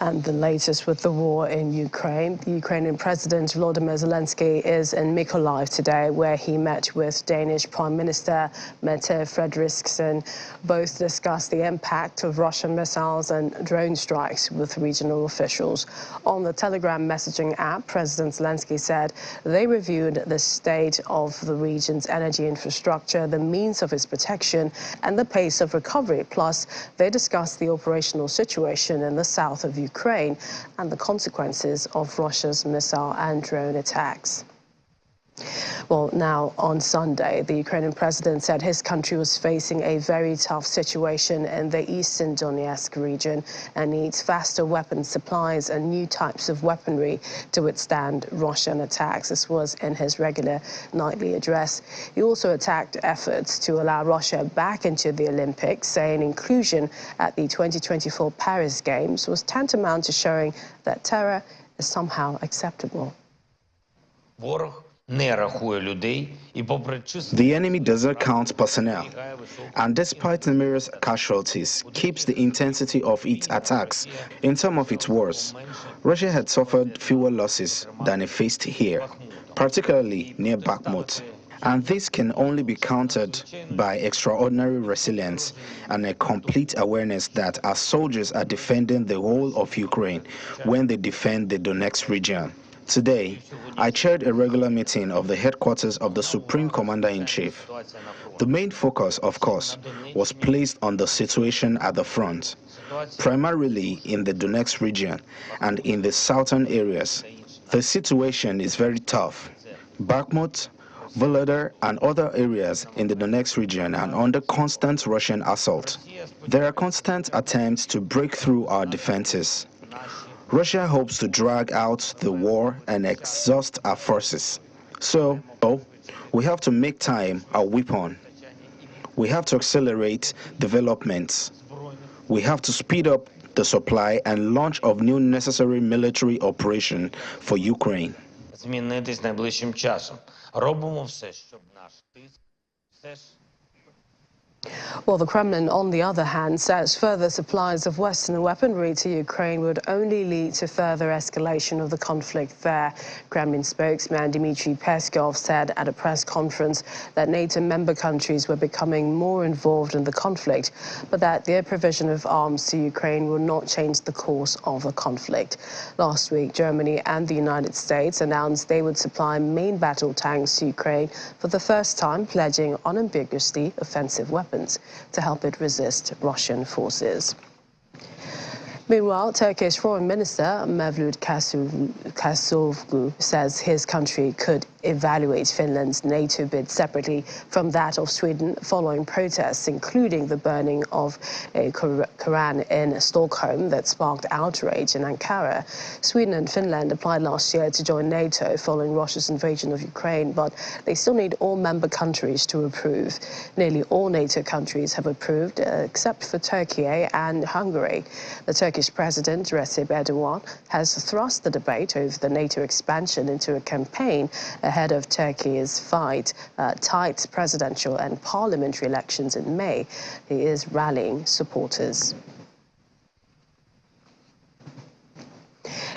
And the latest with the war in Ukraine. The Ukrainian President Volodymyr Zelenskyy is in Mykolaiv today, where he met with Danish Prime Minister Mette Frederiksen. Both discussed the impact of Russian missiles and drone strikes with regional officials. On the Telegram messaging app, President Zelenskyy said they reviewed the state of the region's energy infrastructure, the means of its protection, and the pace of recovery. Plus, they discussed the operational situation in the south of Ukraine and the consequences of Russia's missile and drone attacks. Well, now on Sunday, the Ukrainian president said his country was facing a very tough situation in the eastern Donetsk region and needs faster weapons supplies and new types of weaponry to withstand Russian attacks. This was in his regular nightly address. He also attacked efforts to allow Russia back into the Olympics, saying inclusion at the 2024 Paris Games was tantamount to showing that terror is somehow acceptable. The enemy doesn't count personnel, and despite numerous casualties, keeps the intensity of its attacks. In some of its wars, Russia had suffered fewer losses than it faced here, particularly near Bakhmut. And this can only be countered by extraordinary resilience and a complete awareness that our soldiers are defending the whole of Ukraine when they defend the Donetsk region. Today, I chaired a regular meeting of the headquarters of the Supreme Commander-in-Chief. The main focus, of course, was placed on the situation at the front, primarily in the Donetsk region and in the southern areas. The situation is very tough. Bakhmut, Volodar, and other areas in the Donetsk region are under constant Russian assault. There are constant attempts to break through our defenses. Russia hopes to drag out the war and exhaust our forces. So, we have to make time our weapon. We have to accelerate developments. We have to speed up the supply and launch of new necessary military operation for Ukraine. Well, the Kremlin, on the other hand, says further supplies of Western weaponry to Ukraine would only lead to further escalation of the conflict there. Kremlin spokesman Dmitry Peskov said at a press conference that NATO member countries were becoming more involved in the conflict, but that their provision of arms to Ukraine will not change the course of the conflict. Last week, Germany and the United States announced they would supply main battle tanks to Ukraine for the first time, pledging unambiguously offensive weapons to help it resist Russian forces. Meanwhile, Turkish Foreign Minister Mevlut Cavusoglu says his country could evaluate Finland's NATO bid separately from that of Sweden following protests, including the burning of a Quran in Stockholm that sparked outrage in Ankara. Sweden and Finland applied last year to join NATO following Russia's invasion of Ukraine, but they still need all member countries to approve. Nearly all NATO countries have approved, except for Turkey and Hungary. The Turkish President Recep Erdogan has thrust the debate over the NATO expansion into a campaign ahead of Turkey's tight presidential and parliamentary elections in May. He is rallying supporters.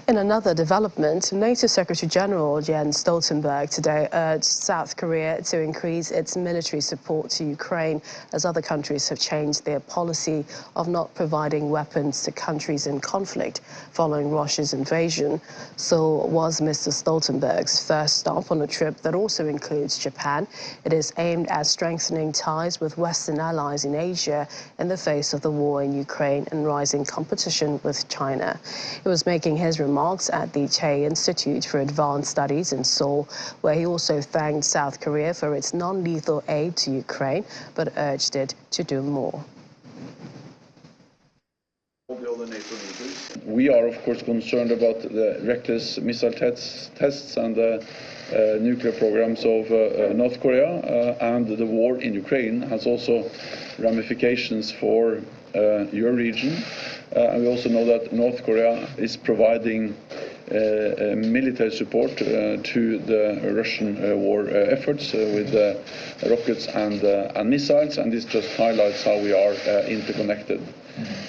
In another development, NATO Secretary-General Jens Stoltenberg today urged South Korea to increase its military support to Ukraine as other countries have changed their policy of not providing weapons to countries in conflict following Russia's invasion. Seoul was Mr. Stoltenberg's first stop on a trip that also includes Japan. It is aimed at strengthening ties with Western allies in Asia in the face of the war in Ukraine and rising competition with China. He was making his remarks at the Che Institute for Advanced Studies in Seoul, where he also thanked South Korea for its non-lethal aid to Ukraine, but urged it to do more. We are, of course, concerned about the reckless missile tests and the nuclear programs of North Korea, and the war in Ukraine has also ramifications for your region. And we also know that North Korea is providing military support to the Russian war efforts with rockets and missiles, and this just highlights how we are interconnected.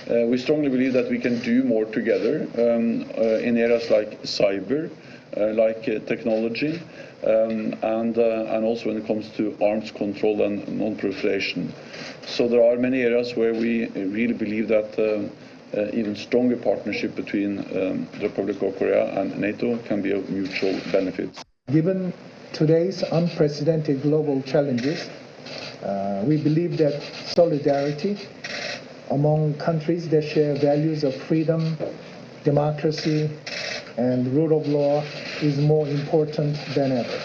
We strongly believe that we can do more together in areas like cyber, like technology, and also when it comes to arms control and non-proliferation. So there are many areas where we really believe that even stronger partnership between the Republic of Korea and NATO can be of mutual benefit. Given today's unprecedented global challenges, we believe that solidarity among countries that share values of freedom, democracy, and rule of law is more important than ever.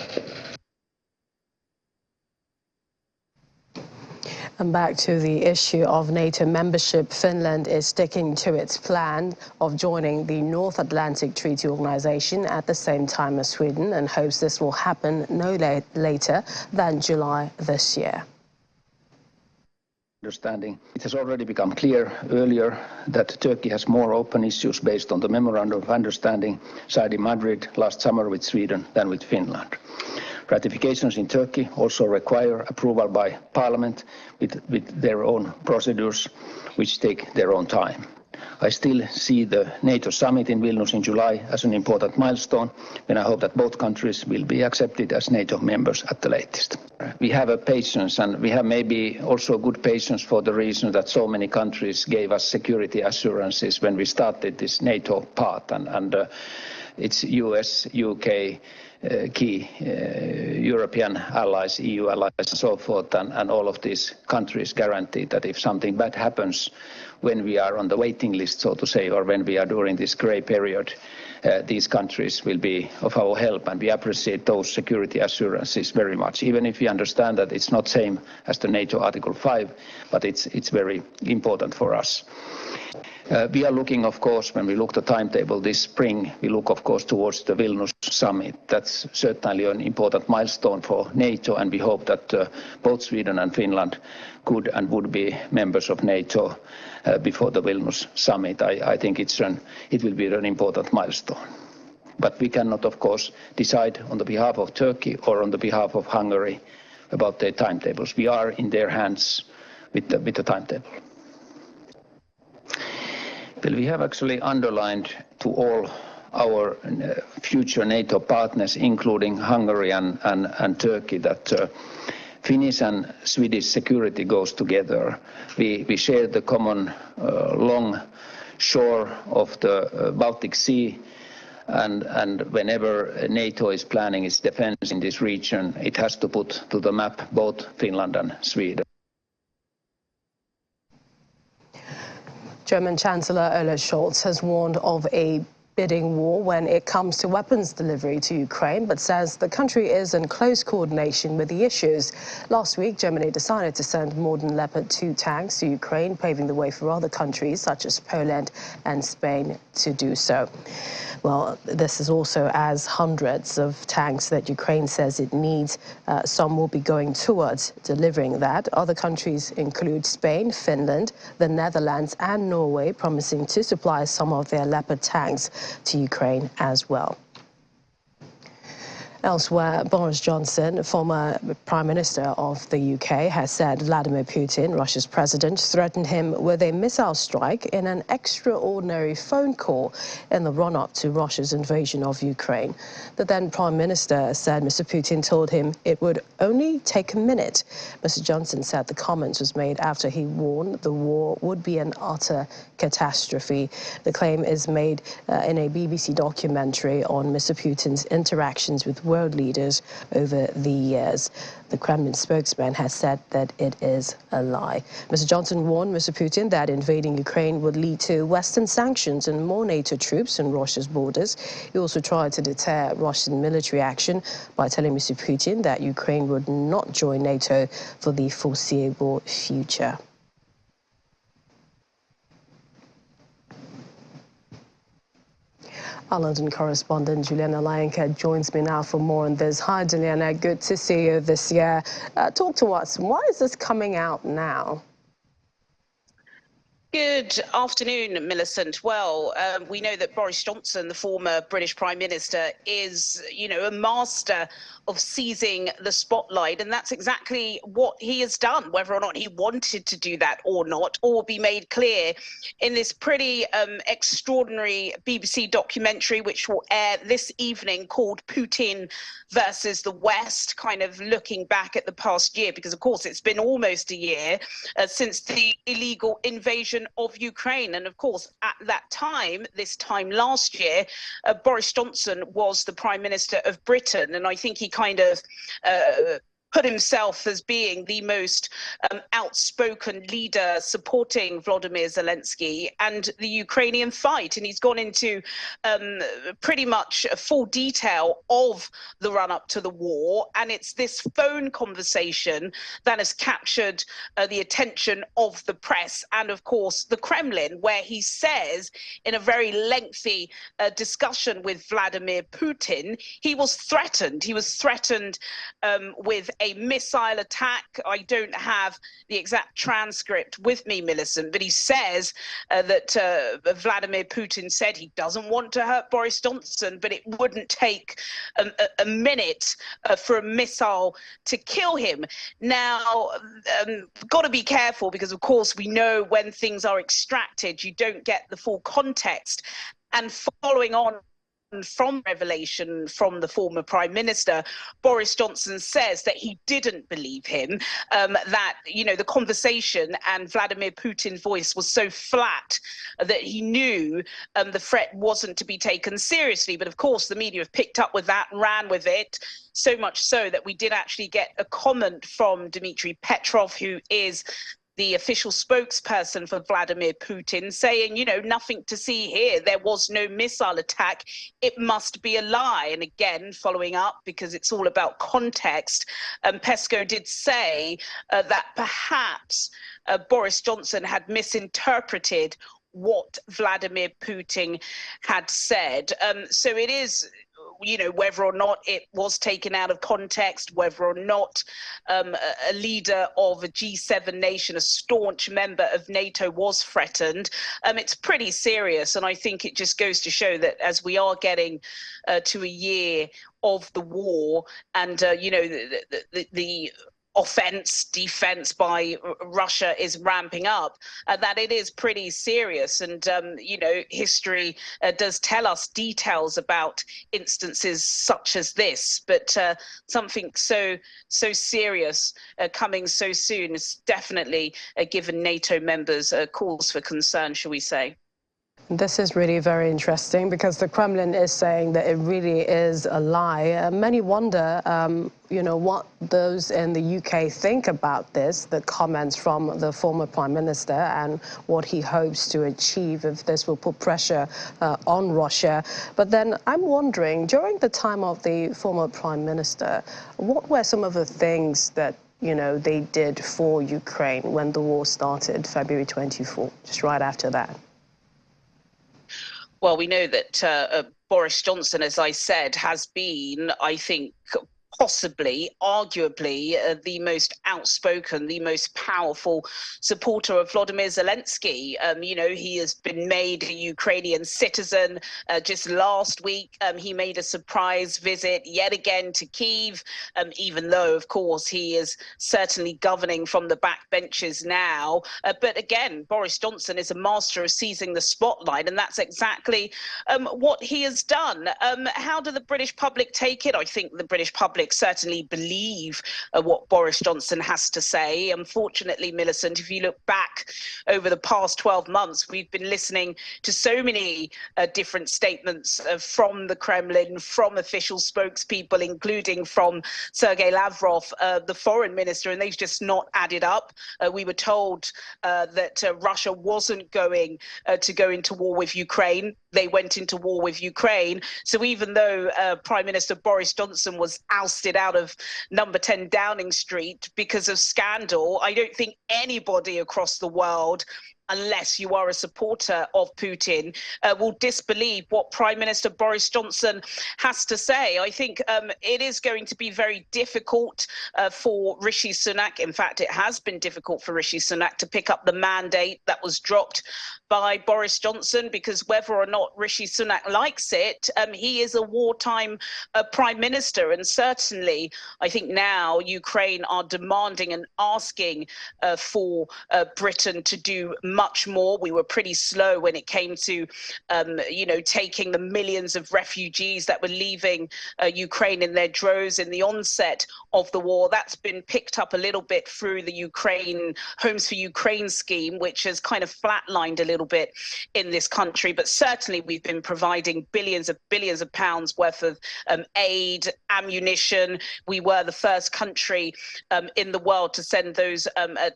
And back to the issue of NATO membership, Finland is sticking to its plan of joining the North Atlantic Treaty Organization at the same time as Sweden and hopes this will happen no later than July this year. Understanding. It has already become clear earlier that Turkey has more open issues based on the Memorandum of Understanding signed in Madrid last summer with Sweden than with Finland. Ratifications in Turkey also require approval by Parliament with their own procedures, which take their own time. I still see the NATO summit in Vilnius in July as an important milestone, and I hope that both countries will be accepted as NATO members at the latest. We have a patience, and we have maybe also good patience for the reason that so many countries gave us security assurances when we started this NATO path, and it's US, UK, key European allies, EU allies, and so forth, and all of these countries guaranteed that if something bad happens when we are on the waiting list, so to say, or when we are during this grey period, these countries will be of our help, and we appreciate those security assurances very much, even if we understand that it's not same as the NATO Article 5, but it's very important for us. We are looking, of course, when we look at the timetable this spring, we look, of course, towards the Vilnius summit. That's certainly an important milestone for NATO, and we hope that both Sweden and Finland could and would be members of NATO before the Vilnius summit. I think it will be an important milestone. But we cannot, of course, decide on the behalf of Turkey or on the behalf of Hungary about their timetables. We are in their hands with the timetable. Well, we have actually underlined to all our future NATO partners, including Hungary and Turkey, that Finnish and Swedish security goes together. We share the common long shore of the Baltic Sea, and whenever NATO is planning its defense in this region, it has to put to the map both Finland and Sweden. German Chancellor Olaf Scholz has warned of a bidding war when it comes to weapons delivery to Ukraine, but says the country is in close coordination with the issues. Last week, Germany decided to send modern Leopard 2 tanks to Ukraine, paving the way for other countries such as Poland and Spain to do so. Well, this is also as hundreds of tanks that Ukraine says it needs. Some will be going towards delivering that. Other countries include Spain, Finland, the Netherlands and Norway, promising to supply some of their Leopard tanks to Ukraine as well. Elsewhere, Boris Johnson, former Prime Minister of the UK, has said Vladimir Putin, Russia's president, threatened him with a missile strike in an extraordinary phone call in the run-up to Russia's invasion of Ukraine. The then Prime Minister said Mr. Putin told him it would only take a minute. Mr. Johnson said the comment was made after he warned the war would be an utter catastrophe. The claim is made in a BBC documentary on Mr. Putin's interactions with world leaders over the years. The Kremlin spokesman has said that it is a lie. Mr. Johnson warned Mr. Putin that invading Ukraine would lead to Western sanctions and more NATO troops on Russia's borders. He also tried to deter Russian military action by telling Mr. Putin that Ukraine would not join NATO for the foreseeable future. Our London correspondent Juliana Layenka joins me now for more on this. Hi, Juliana. Good to see you this year. Talk to us. Why is this coming out now? Good afternoon, Millicent. Well, we know that Boris Johnson, the former British Prime Minister, is, a master of seizing the spotlight. And that's exactly what he has done, whether or not he wanted to do that or not, or be made clear in this pretty extraordinary BBC documentary, which will air this evening, called Putin versus the West, kind of looking back at the past year, because, of course, it's been almost a year since the illegal invasion of Ukraine. And, of course, at that time, this time last year, Boris Johnson was the Prime Minister of Britain. And I think he kind of put himself as being the most outspoken leader supporting Volodymyr Zelenskyy and the Ukrainian fight. And he's gone into pretty much full detail of the run-up to the war. And it's this phone conversation that has captured the attention of the press and, of course, the Kremlin, where he says in a very lengthy discussion with Vladimir Putin, he was threatened. He was threatened with a missile attack. I don't have the exact transcript with me, Millicent, but he says that Vladimir Putin said he doesn't want to hurt Boris Johnson, but it wouldn't take a minute for a missile to kill him. Now, got to be careful, because, of course, we know when things are extracted, you don't get the full context. And following on from revelation from the former Prime Minister, Boris Johnson says that he didn't believe him, that, the conversation and Vladimir Putin's voice was so flat that he knew the threat wasn't to be taken seriously. But, of course, the media have picked up with that and ran with it, so much so that we did actually get a comment from Dmitry Petrov, who is the official spokesperson for Vladimir Putin, saying, nothing to see here. There was no missile attack. It must be a lie. And again, following up, because it's all about context, Peskov did say that perhaps Boris Johnson had misinterpreted what Vladimir Putin had said. So it is, whether or not it was taken out of context, whether or not a leader of a G7 nation, a staunch member of NATO, was threatened, it's pretty serious. And I think it just goes to show that as we are getting to a year of the war, and, the defense by Russia is ramping up, that it is pretty serious. And, history does tell us details about instances such as this, but something so serious coming so soon is definitely given NATO members cause for concern, shall we say. This is really very interesting, because the Kremlin is saying that it really is a lie. Many wonder, what those in the UK think about this, the comments from the former Prime Minister, and what he hopes to achieve if this will put pressure on Russia. But then I'm wondering, during the time of the former Prime Minister, what were some of the things that they did for Ukraine when the war started, February 24, just right after that? Well, we know that Boris Johnson, as I said, has been, I think, possibly, arguably, the most outspoken, the most powerful supporter of Volodymyr Zelenskyy. He has been made a Ukrainian citizen. Just last week, he made a surprise visit yet again to Kyiv, even though, of course, he is certainly governing from the backbenches now. But again, Boris Johnson is a master of seizing the spotlight, and that's exactly what he has done. How do the British public take it? I think the British public certainly believe what Boris Johnson has to say. Unfortunately, Millicent, if you look back over the past 12 months, we've been listening to so many different statements from the Kremlin, from official spokespeople, including from Sergei Lavrov, the foreign minister, and they've just not added up. We were told that Russia wasn't going to go into war with Ukraine. They went into war with Ukraine. So even though Prime Minister Boris Johnson was ousted out of number 10 Downing Street because of scandal, I don't think anybody across the world unless you are a supporter of Putin, will disbelieve what Prime Minister Boris Johnson has to say. I think it is going to be very difficult for Rishi Sunak. In fact, it has been difficult for Rishi Sunak to pick up the mandate that was dropped by Boris Johnson, because whether or not Rishi Sunak likes it, he is a wartime Prime Minister. And certainly, I think now Ukraine are demanding and asking for Britain to do much more. We were pretty slow when it came to, taking the millions of refugees that were leaving Ukraine in their droves in the onset of the war. That's been picked up a little bit through the Ukraine Homes for Ukraine scheme, which has kind of flatlined a little bit in this country. But certainly we've been providing billions of pounds worth of aid, ammunition. We were the first country in the world to send those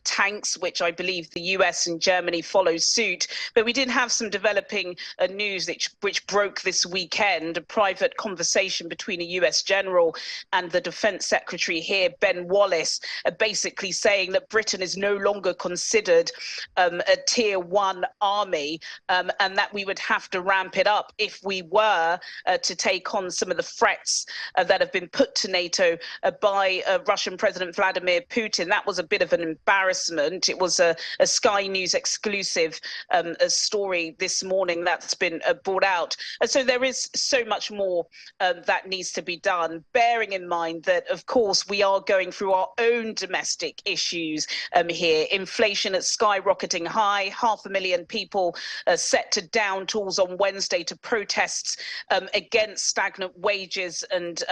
tanks, which I believe the US and Germany follow suit. But we did have some developing news which broke this weekend, a private conversation between a US general and the Defense Secretary here, Ben Wallace, basically saying that Britain is no longer considered a tier 1 army, and that we would have to ramp it up if we were to take on some of the threats that have been put to NATO by Russian President Vladimir Putin. That was a bit of an embarrassment. It was a Sky News exclusive story this morning that's been brought out. So there is so much more that needs to be done, bearing in mind that, of course, we are going through our own domestic issues here. Inflation is skyrocketing high, 500,000 people set to down tools on Wednesday to protests against stagnant wages and,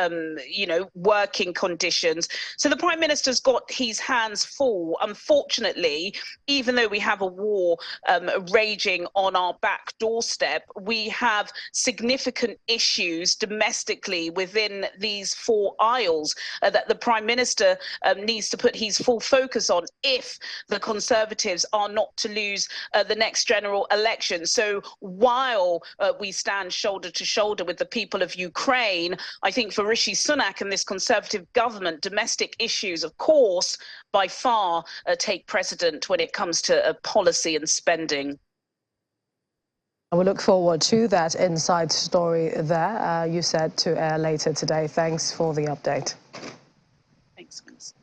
working conditions. So the Prime Minister's got his hands full. Unfortunately, even though we have a war raging on our back doorstep, we have significant issues domestically within these four aisles that the Prime Minister needs to put his full focus on if the Conservatives are not to lose the next general election. So while we stand shoulder to shoulder with the people of Ukraine, I think for Rishi Sunak and this Conservative government, domestic issues, of course, by far take precedent when it comes to policy and spending. We look forward to that inside story there. You said to air later today. Thanks for the update. Thanks, Vince.